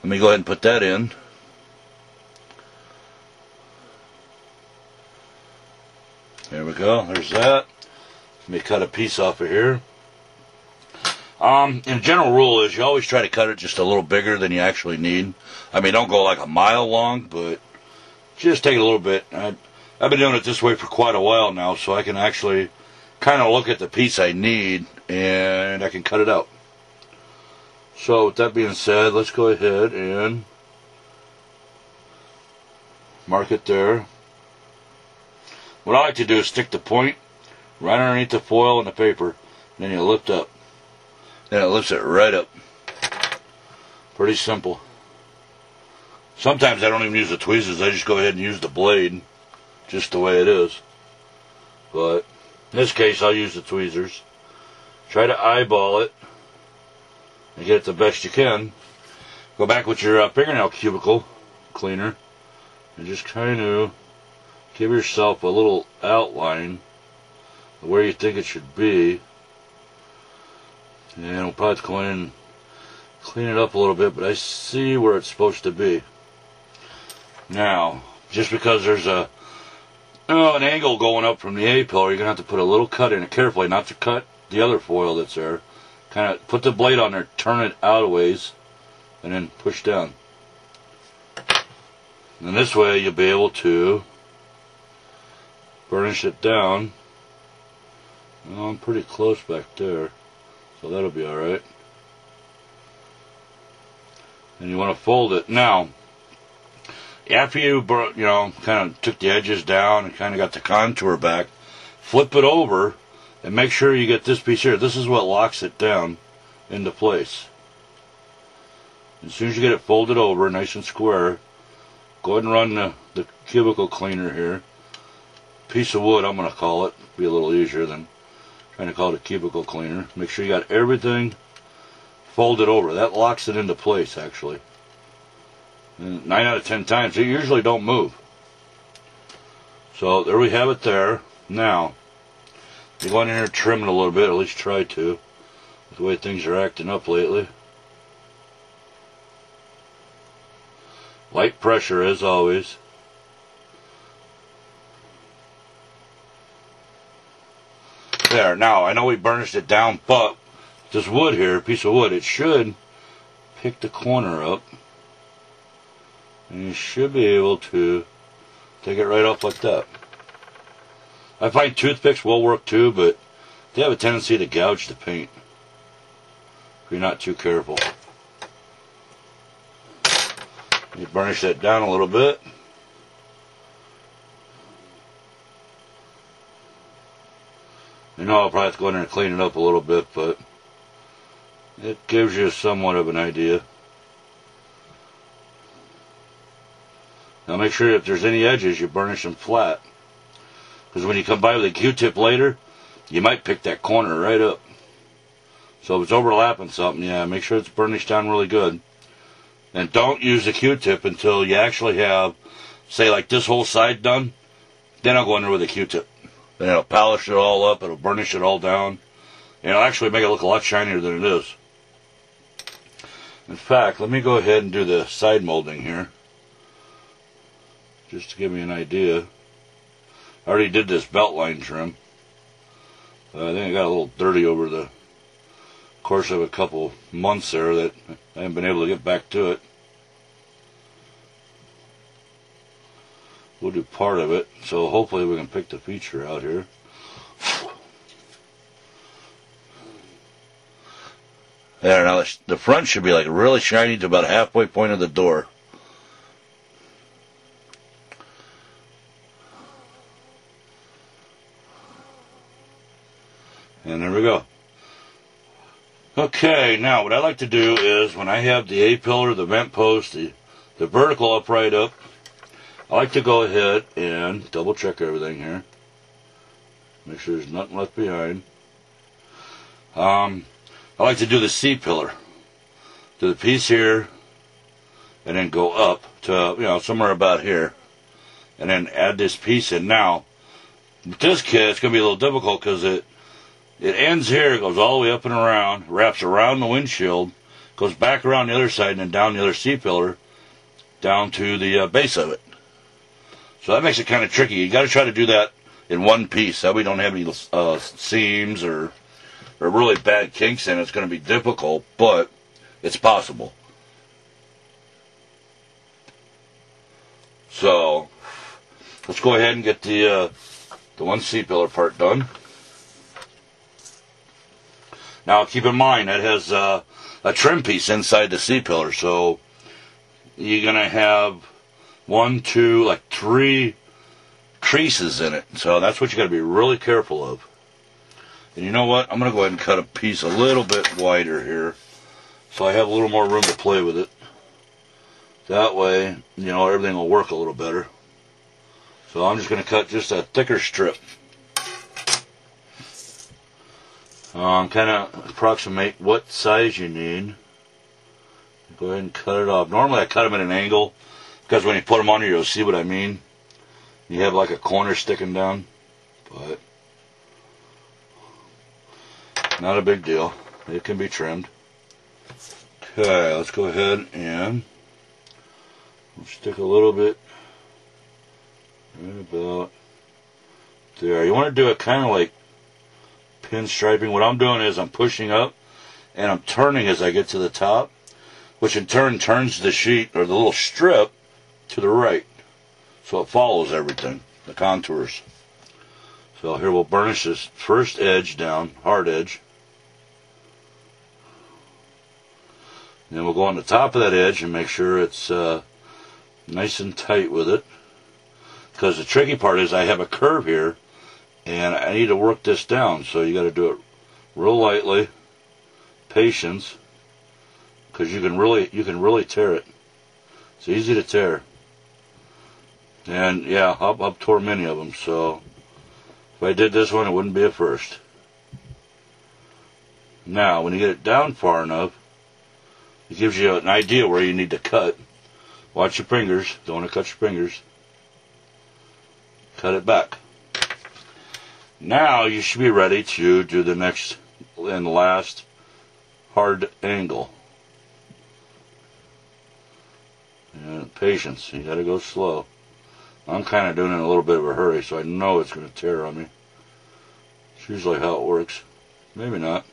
Let me go ahead and put that in. There we go, there's that. Let me cut a piece off of here. And the general rule is you always try to cut it just a little bigger than you actually need. I mean, don't go like a mile long, but just take it a little bit. I've been doing it this way for quite a while now, so I can actually kind of look at the piece I need and I can cut it out. So with that being said, let's go ahead and mark it there. What I like to do is stick the point right underneath the foil and the paper, and then you lift up. Then it lifts it right up. Pretty simple. Sometimes I don't even use the tweezers, I just go ahead and use the blade, just the way it is. But in this case, I'll use the tweezers. Try to eyeball it and get it the best you can. Go back with your fingernail cuticle cleaner and just kind of give yourself a little outline of where you think it should be. And we'll probably have to go in and clean it up a little bit, but I see where it's supposed to be. Now, just because there's an angle going up from the A-pillar, you're going to have to put a little cut in it carefully, not to cut the other foil that's there. Kind of put the blade on there, turn it out a ways, and then push down. And this way you'll be able to burnish it down. Well, I'm pretty close back there, so that'll be alright. And you want to fold it. Now, after you kind of took the edges down and kind of got the contour back, flip it over and make sure you get this piece here. This is what locks it down into place. As soon as you get it folded over nice and square, go ahead and run the cuticle cleaner here. Piece of wood, I'm going to call it. Be a little easier than trying to call it a cuticle cleaner. Make sure you got everything folded over. That locks it into place, actually. And 9 out of 10 times, they usually don't move. So there we have it there. Now, you go in here and trim it a little bit, at least try to, with the way things are acting up lately. Light pressure, as always. There, now, I know we burnished it down, but this wood here, piece of wood, it should pick the corner up. And you should be able to take it right off like that. I find toothpicks will work too, but they have a tendency to gouge the paint if you're not too careful. You burnish that down a little bit. I know I'll probably have to go in there and clean it up a little bit, but it gives you somewhat of an idea. Now make sure if there's any edges, you burnish them flat. Because when you come by with a Q-tip later, you might pick that corner right up. So if it's overlapping something, yeah, make sure it's burnished down really good. And don't use the Q-tip until you actually have, say, like this whole side done. Then I'll go in there with a Q-tip. Then it'll polish it all up, it'll burnish it all down. And it'll actually make it look a lot shinier than it is. In fact, let me go ahead and do the side molding here. Just to give me an idea. I already did this belt line trim. I think I got a little dirty over the course of a couple months there that I haven't been able to get back to it. We'll do part of it, so hopefully we can pick the feature out here. There, now the front should be like really shiny to about halfway point of the door. And there we go. Okay, now what I like to do is when I have the A-pillar, the vent post, the vertical upright up, I like to go ahead and double check everything here. Make sure there's nothing left behind. I like to do the C-pillar. Do the piece here, and then go up to, somewhere about here. And then add this piece in. Now, with this kit, it's going to be a little difficult because it ends here, goes all the way up and around, wraps around the windshield, goes back around the other side and then down the other C-pillar down to the base of it. So that makes it kind of tricky. You got to try to do that in one piece. That way we don't have any seams or really bad kinks in it. It's going to be difficult, but it's possible. So let's go ahead and get the one C-pillar part done. Now keep in mind that has a trim piece inside the C-pillar, so you're going to have 1, 2, like 3 creases in it. So that's what you got to be really careful of. And you know what? I'm going to go ahead and cut a piece a little bit wider here, so I have a little more room to play with it. That way, you know, everything will work a little better. So I'm just going to cut just a thicker strip. Kind of approximate what size you need. Go ahead and cut it off. Normally I cut them at an angle, because when you put them on here, you'll see what I mean. You have like a corner sticking down, but not a big deal. It can be trimmed. Okay, let's go ahead and stick a little bit right about there. You want to do it kind of like pinstriping. What I'm doing is I'm pushing up and I'm turning as I get to the top, which in turn turns the sheet or the little strip to the right, so it follows everything, the contours. So here we'll burnish this first edge down, hard edge. And then we'll go on the top of that edge and make sure it's nice and tight with it. Because the tricky part is I have a curve here and I need to work this down, so you got to do it real lightly, patience, because you can really tear it. It's easy to tear. And yeah, I've tore many of them, so if I did this one, it wouldn't be a first. Now, when you get it down far enough, it gives you an idea where you need to cut. Watch your fingers. Don't want to cut your fingers. Cut it back. Now you should be ready to do the next and last hard angle. And patience. You got to go slow. I'm kind of doing it in a little bit of a hurry, so I know it's going to tear on me. It's usually how it works. Maybe not.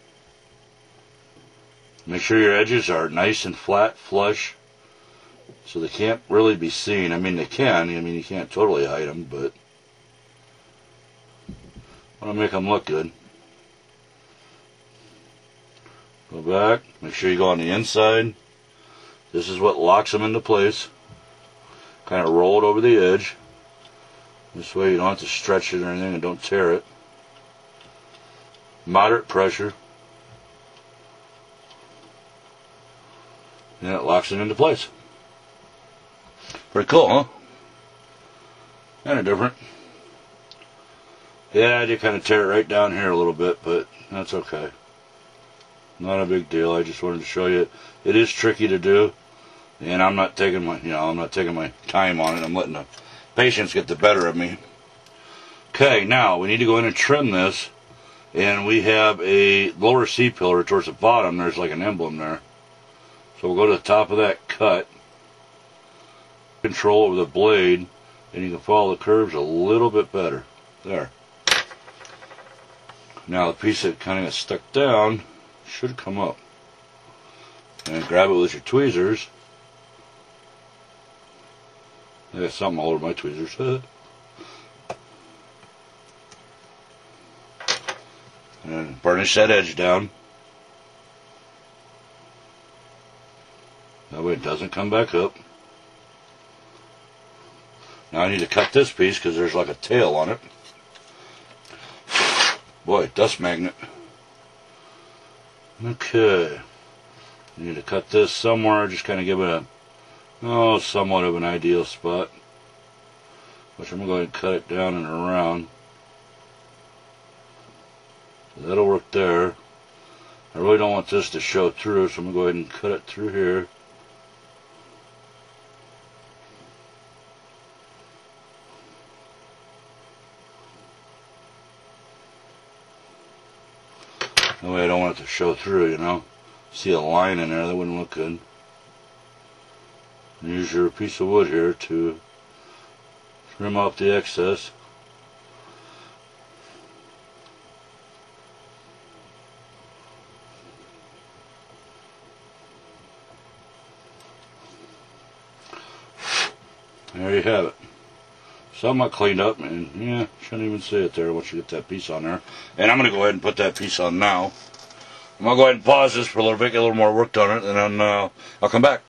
Make sure your edges are nice and flat, flush, so they can't really be seen. I mean, they can. I mean, you can't totally hide them, but I want to make them look good. Go back. Make sure you go on the inside. This is what locks them into place. Kind of roll it over the edge. This way you don't have to stretch it or anything and don't tear it. Moderate pressure. And it locks it into place. Pretty cool, huh? Kind of different. Yeah, I did kind of tear it right down here a little bit, but that's okay. Not a big deal. I just wanted to show you it is tricky to do, and I'm not taking my time on it. I'm letting the patience get the better of me. Okay, now we need to go in and trim this, and we have a lower C-pillar towards the bottom. There's like an emblem there. So we'll go to the top of that cut, control over the blade, and you can follow the curves a little bit better. There. Now the piece that kind of got stuck down should come up. And grab it with your tweezers. I got something all over my tweezers. And burnish that edge down. That way it doesn't come back up. Now I need to cut this piece because there's like a tail on it. Boy, dust magnet. Okay. You need to cut this somewhere, just kind of give it a, somewhat of an ideal spot. Which I'm going to go ahead and cut it down and around. So that'll work there. I really don't want this to show through, so I'm going to go ahead and cut it through here. That way I don't want it to show through, you know. See a line in there, that wouldn't look good. Use your piece of wood here to trim off the excess. There you have it. Somewhat cleaned up, and yeah, shouldn't even say it there once you get that piece on there. And I'm going to go ahead and put that piece on now. I'm going to go ahead and pause this for a little bit, get a little more work done it, and then I'll come back.